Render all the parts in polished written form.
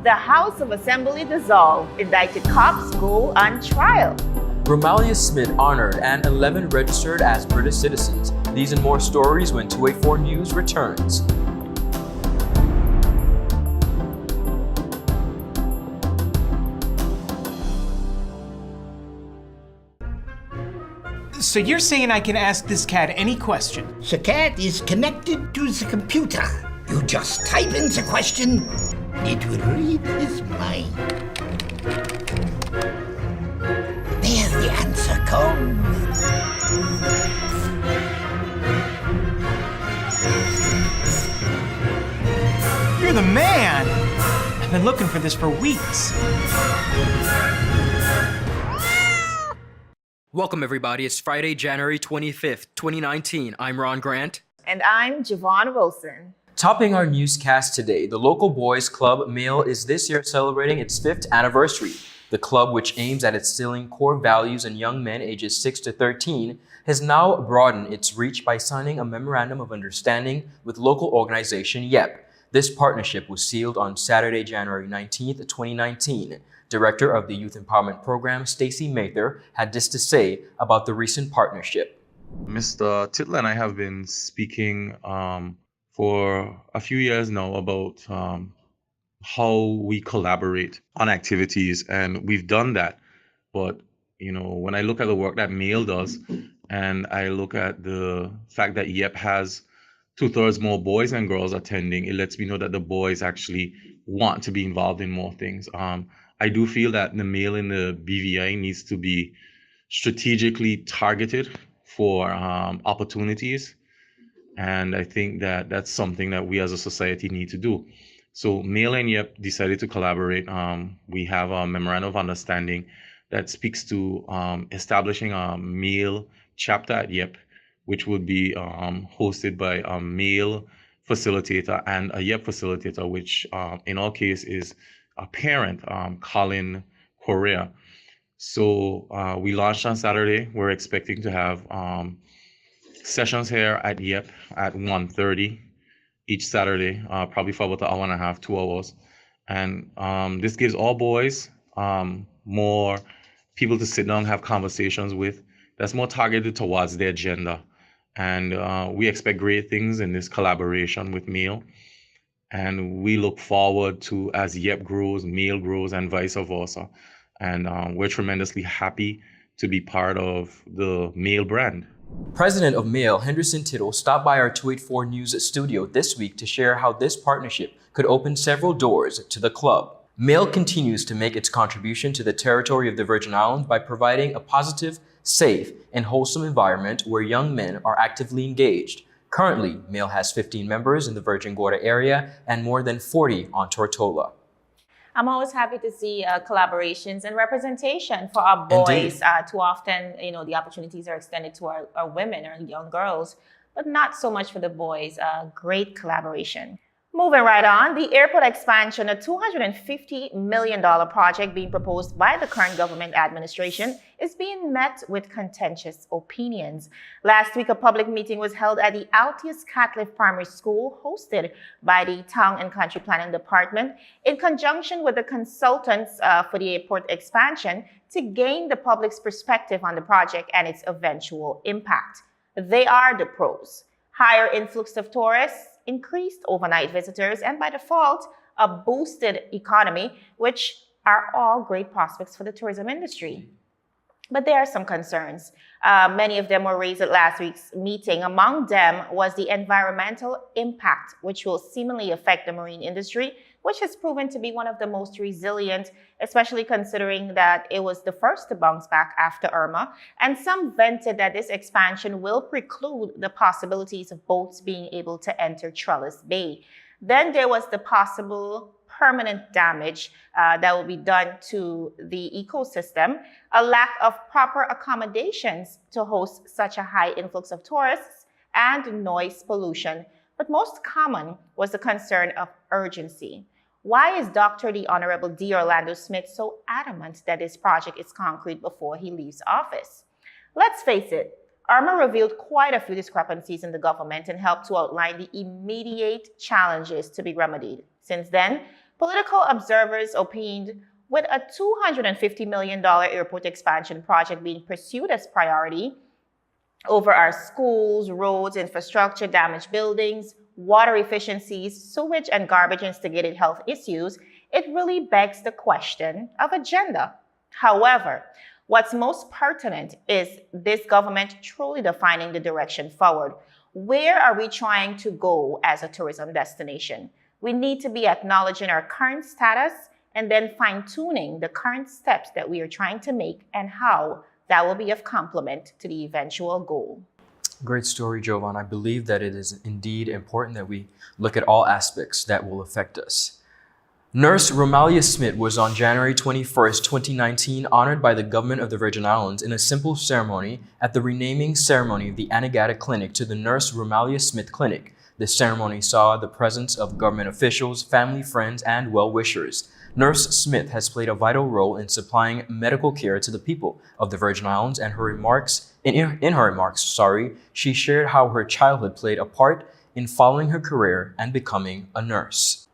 The House of Assembly dissolved. Indicted cops go on trial. Romalia Smith honored and 11 registered as British citizens. These and more stories when 284 News returns. So you're saying I can ask this cat any question? The cat is connected to the computer. You just type in the question, it will read his mind. There the answer comes. You're the man! I've been looking for this for weeks. Welcome everybody, it's Friday, January 25th, 2019. I'm Ron Grant. And I'm Javon Wilson. Topping our newscast today, the local boys club Male is this year celebrating its 5th anniversary. The club, which aims at instilling core values in young men ages 6 to 13, has now broadened its reach by signing a memorandum of understanding with local organization YEP. This partnership was sealed on Saturday, January 19th, 2019. Director of the Youth Empowerment Program, Stacey Mather, had this to say about the recent partnership. Mr. Titler and I have been speaking for a few years now about how we collaborate on activities, and we've done that. But when I look at the work that Male does, and I look at the fact that YEP has 2/3 more boys and girls attending, it lets me know that the boys actually want to be involved in more things. I do feel that the Male in the BVI needs to be strategically targeted for opportunities. And I think that that's something that we as a society need to do. So Male and YEP decided to collaborate. We have a memorandum of understanding that speaks to establishing a Male chapter at YEP, which would be hosted by a Male facilitator and a YEP facilitator, which in our case is a parent, Colin Correa. So we launched on Saturday. We're expecting to have sessions here at YEP at 1:30 each Saturday, probably for about an hour and a half, 2 hours. And this gives all boys more people to sit down and have conversations with that's more targeted towards their gender. And we expect great things in this collaboration with Male. And we look forward to, as YEP grows, Male grows, and vice versa. And we're tremendously happy to be part of the Male brand. President of Male, Henderson Tittle, stopped by our 284 News studio this week to share how this partnership could open several doors to the club. Male continues to make its contribution to the territory of the Virgin Islands by providing a positive, safe, and wholesome environment where young men are actively engaged. Currently, Male has 15 members in the Virgin Gorda area and more than 40 on Tortola. I'm always happy to see collaborations and representation for our boys. Too often, the opportunities are extended to our women, our young girls, but not so much for the boys. Great collaboration. Moving right on, the airport expansion, a $250 million project being proposed by the current government administration, is being met with contentious opinions. Last week, a public meeting was held at the Altius Catliff Primary School, hosted by the Town and Country Planning Department, in conjunction with the consultants for the airport expansion, to gain the public's perspective on the project and its eventual impact. They are the pros: higher influx of tourists, increased overnight visitors, and by default, a boosted economy, which are all great prospects for the tourism industry. But there are some concerns. Many of them were raised at last week's meeting. Among them was the environmental impact, which will seemingly affect the marine industry, which has proven to be one of the most resilient, especially considering that it was the first to bounce back after Irma. And some vented that this expansion will preclude the possibilities of boats being able to enter Trellis Bay. Then there was the possible permanent damage that will be done to the ecosystem, a lack of proper accommodations to host such a high influx of tourists, and noise pollution. But most common was the concern of urgency. Why is Dr. the Honorable D. Orlando Smith so adamant that this project is concrete before he leaves office? Let's face it, Irma revealed quite a few discrepancies in the government and helped to outline the immediate challenges to be remedied. Since then, Political observers opined with a $250 million airport expansion project being pursued as priority over our schools, roads, infrastructure, damaged buildings, water efficiencies, sewage and garbage instigated health issues, it really begs the question of agenda. However, what's most pertinent is this government truly defining the direction forward. Where are we trying to go as a tourism destination? We need to be acknowledging our current status and then fine-tuning the current steps that we are trying to make and how that will be of complement to the eventual goal. Great story, Jovan. I believe that it is indeed important that we look at all aspects that will affect us. Nurse Romalia Smith was on January 21st, 2019, honored by the government of the Virgin Islands in a simple ceremony at the renaming ceremony of the Anegada Clinic to the Nurse Romalia Smith Clinic. The ceremony saw the presence of government officials, family, friends, and well-wishers. Nurse Smith has played a vital role in supplying medical care to the people of the Virgin Islands, and in her remarks, she shared how her childhood played a part in following her career and becoming a nurse.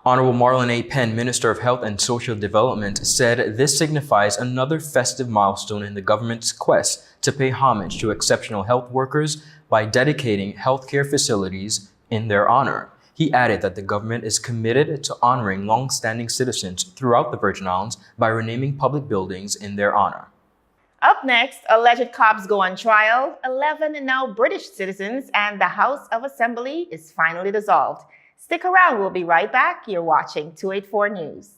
Honorable Marlon A. Penn, Minister of Health and Social Development, said this signifies another festive milestone in the government's quest to pay homage to exceptional health workers by dedicating healthcare facilities in their honor. He added that the government is committed to honoring long-standing citizens throughout the Virgin Islands by renaming public buildings in their honor. Up next, alleged cops go on trial, 11 now British citizens, and the House of Assembly is finally dissolved. Stick around, we'll be right back. You're watching 284 News.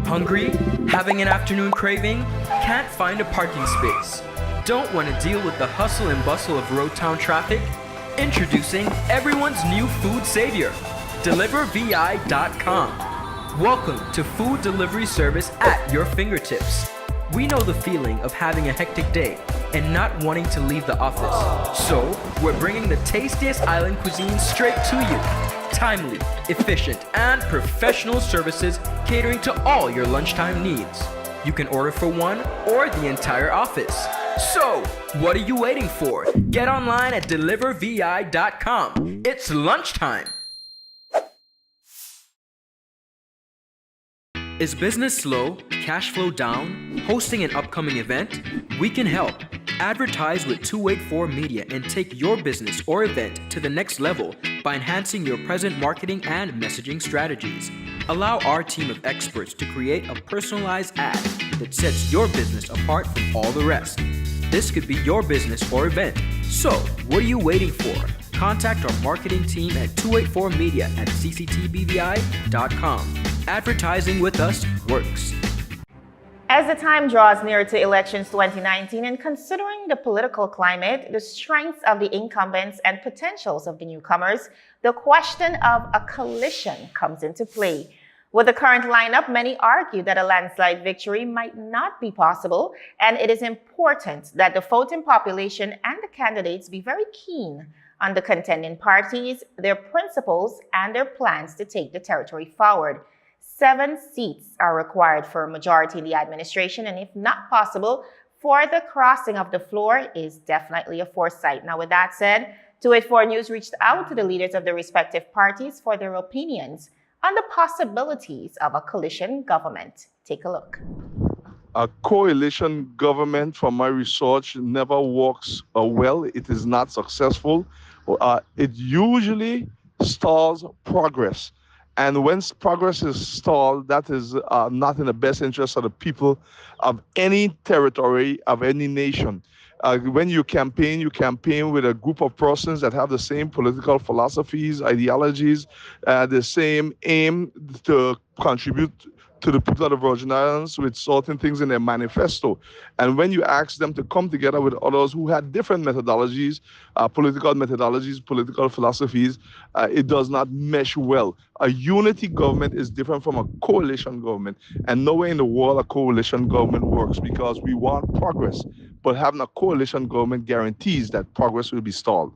Hungry? Having an afternoon craving? Can't find a parking space? Don't want to deal with the hustle and bustle of road town traffic? Introducing everyone's new food savior, DeliverVI.com. Welcome to food delivery service at your fingertips. We know the feeling of having a hectic day and not wanting to leave the office. So, we're bringing the tastiest island cuisine straight to you. Timely, efficient, and professional services catering to all your lunchtime needs. You can order for one or the entire office. So, what are you waiting for? Get online at DeliverVI.com. It's lunchtime. Is business slow? Cash flow down? Hosting an upcoming event? We can help. Advertise with 284 Media and take your business or event to the next level by enhancing your present marketing and messaging strategies. Allow our team of experts to create a personalized ad that sets your business apart from all the rest. This could be your business or event. So, what are you waiting for? Contact our marketing team at 284media@cctbvi.com. Advertising with us works. As the time draws nearer to elections 2019 and considering the political climate, the strengths of the incumbents and potentials of the newcomers, the question of a coalition comes into play. With the current lineup, many argue that a landslide victory might not be possible, and it is important that the voting population and the candidates be very keen on the contending parties, their principles, and their plans to take the territory forward. 7 seats are required for a majority in the administration, and if not possible, for the crossing of the floor is definitely a foresight. Now, with that said, 284 News reached out to the leaders of the respective parties for their opinions on the possibilities of a coalition government. Take a look. A coalition government, from my research, never works well. It is not successful. It usually stalls progress. And when progress is stalled, that is not in the best interest of the people of any territory, of any nation. When you campaign with a group of persons that have the same political philosophies, ideologies, the same aim to contribute to the people of the Virgin Islands with certain things in their manifesto. And when you ask them to come together with others who had different methodologies, political philosophies, it does not mesh well. A unity government is different from a coalition government. And nowhere in the world a coalition government works, because we want progress. But having a coalition government guarantees that progress will be stalled.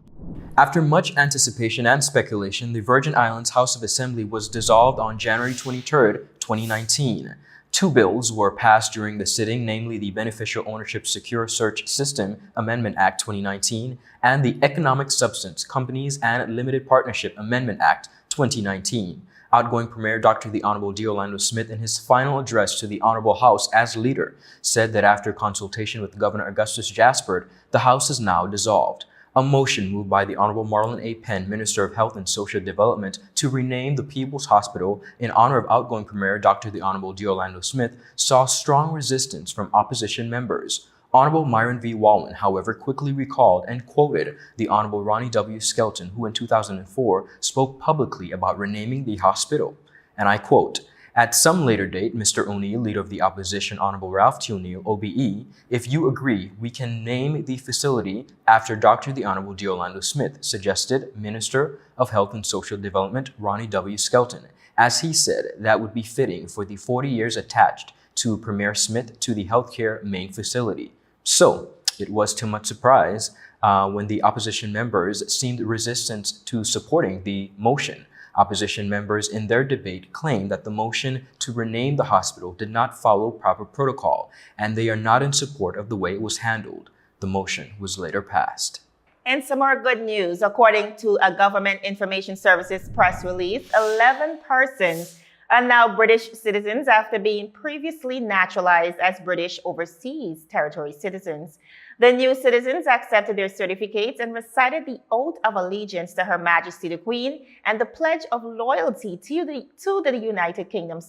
After much anticipation and speculation, the Virgin Islands House of Assembly was dissolved on January 23, 2019. 2 bills were passed during the sitting, namely the Beneficial Ownership Secure Search System Amendment Act 2019 and the Economic Substance Companies and Limited Partnership Amendment Act 2019. Outgoing Premier Dr. the Honorable D. Orlando Smith, in his final address to the Honorable House as leader, said that after consultation with Governor Augustus Jaspert, the House is now dissolved. A motion moved by the Honorable Marlon A. Penn, Minister of Health and Social Development, to rename the People's Hospital in honor of outgoing Premier Dr. the Honorable D. Orlando Smith saw strong resistance from opposition members. Honorable Myron V. Wallen, however, quickly recalled and quoted the Honorable Ronnie W. Skelton, who in 2004 spoke publicly about renaming the hospital. And I quote, "At some later date, Mr. O'Neill, leader of the opposition, Honorable Ralph T. O'Neill, OBE, if you agree, we can name the facility after Dr. the Honorable D. Orlando Smith," suggested Minister of Health and Social Development Ronnie W. Skelton. As he said, that would be fitting for the 40 years attached to Premier Smith to the healthcare main facility. So, it was too much surprise when the opposition members seemed resistant to supporting the motion. Opposition members in their debate claimed that the motion to rename the hospital did not follow proper protocol, and they are not in support of the way it was handled. The motion was later passed. And some more good news. According to a Government Information Services press release, 11 persons are now British citizens after being previously naturalized as British Overseas Territory citizens. The new citizens accepted their certificates and recited the oath of allegiance to Her Majesty the Queen and the pledge of loyalty to the United Kingdom,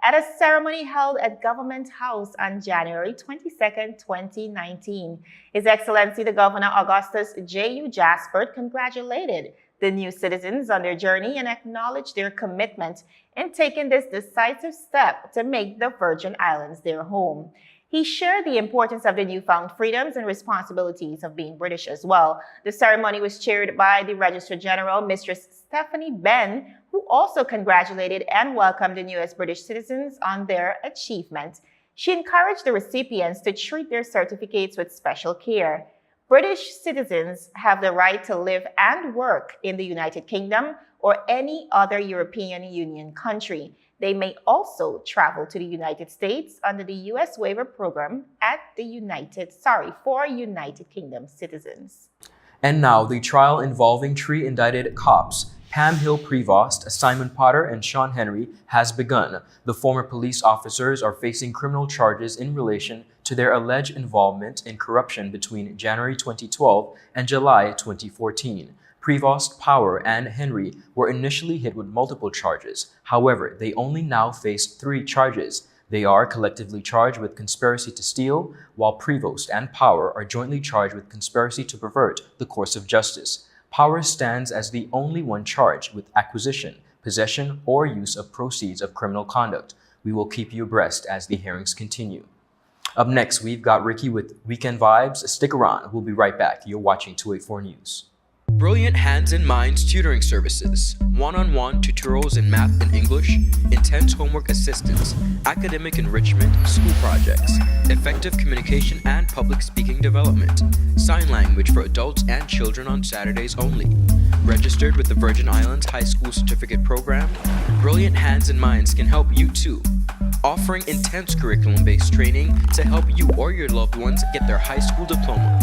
at a ceremony held at Government House on January 22nd, 2019. His Excellency the Governor Augustus J.U. Jaspert congratulated the new citizens on their journey and acknowledged their commitment in taking this decisive step to make the Virgin Islands their home. He shared the importance of the newfound freedoms and responsibilities of being British as well. The ceremony was chaired by the Registrar General, Mistress Stephanie Benn, who also congratulated and welcomed the newest British citizens on their achievement. She encouraged the recipients to treat their certificates with special care. British citizens have the right to live and work in the United Kingdom or any other European Union country. They may also travel to the United States under the U.S. waiver program for United Kingdom citizens. And now the trial involving three indicted cops, Pam Hill Prevost, Simon Potter, and Sean Henry, has begun. The former police officers are facing criminal charges in relation to their alleged involvement in corruption between January 2012 and July 2014. Prevost, Power, and Henry were initially hit with multiple charges. However, they only now face 3 charges. They are collectively charged with conspiracy to steal, while Prevost and Power are jointly charged with conspiracy to pervert the course of justice. Power stands as the only one charged with acquisition, possession, or use of proceeds of criminal conduct. We will keep you abreast as the hearings continue. Up next, we've got Ricky with Weekend Vibes. Stick around. We'll be right back. You're watching 284 News. Brilliant Hands and Minds tutoring services, one-on-one tutorials in math and English, intense homework assistance, academic enrichment, school projects, effective communication and public speaking development, sign language for adults and children on Saturdays only. Registered with the Virgin Islands High School Certificate Program, Brilliant Hands and Minds can help you too. Offering intense curriculum-based training to help you or your loved ones get their high school diploma.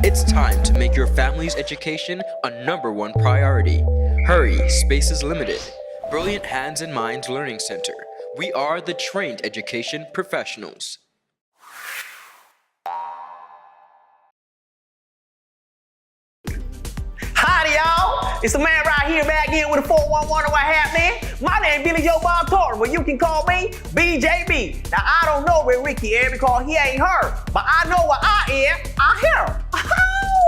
It's time to make your family's education a #1 priority. Hurry, space is limited. Brilliant Hands and Minds Learning Center. We are the trained education professionals. Howdy, y'all. It's the man right here back in with a 411. What happening? My name Billy Joe Bob Torres, but you can call me BJB. Now, I don't know where Ricky is because he ain't her, but I know where I am. I hear.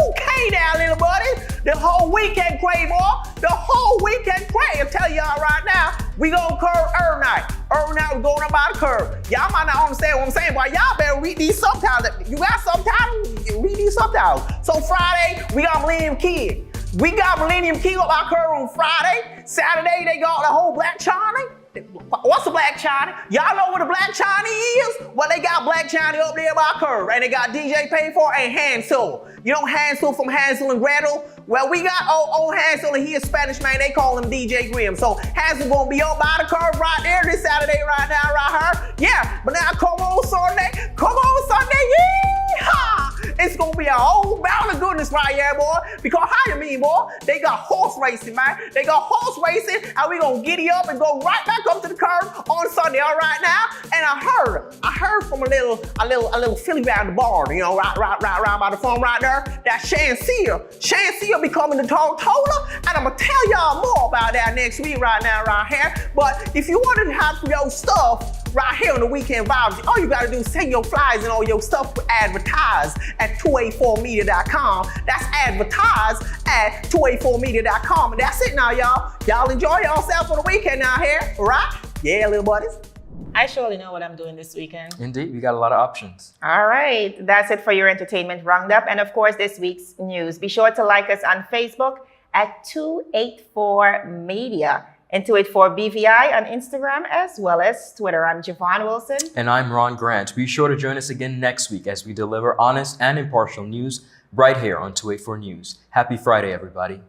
Okay now, little buddy. The whole weekend pray, boy. The whole weekend pray. I'm telling y'all right now, we gonna curve every night. Every night we're going about a curve. Y'all might not understand what I'm saying, but y'all better read these subtitles. You got subtitles? Read these subtitles. So Friday, we got Millennium Kid. We got Millennium Kid up our curve on Friday. Saturday, they got the whole Black China. What's a Black China? Y'all know what a Black China is? Well, they got Black China up there by curve, and they got DJ Paid For and Hansel. You know Hansel from Hansel and Gretel? Well, we got old Hansel, and he is Spanish, man. They call him DJ Grimm. So Hansel gonna be up by the curve right there this Saturday, right now, right here. Yeah, but now come on Sunday, yeehaw! It's gonna be a whole bout of goodness right here, boy. Because how you mean, boy? They got horse racing, man. They got horse racing, and we gonna giddy up and go right back up to the curb on Sunday, all right now? And I heard from a little filly round the barn, you know, right by the farm right there, that Shansia be coming to talk Tola, and I'm gonna tell y'all more about that next week right now, right here. But if you wanted to have your stuff right here on the Weekend Vibes, all you gotta do is send your flyers and all your stuff advertise at 284media.com. That's advertise at 284media.com. And that's it now, y'all. Y'all enjoy yourself for the weekend now here, right? Yeah, little buddies. I surely know what I'm doing this weekend. Indeed, we got a lot of options. All right, that's it for your entertainment roundup. And of course, this week's news. Be sure to like us on Facebook at 284 Media and 284 BVI on Instagram as well as Twitter. I'm Javon Wilson. And I'm Ron Grant. Be sure to join us again next week as we deliver honest and impartial news right here on 284 News. Happy Friday, everybody.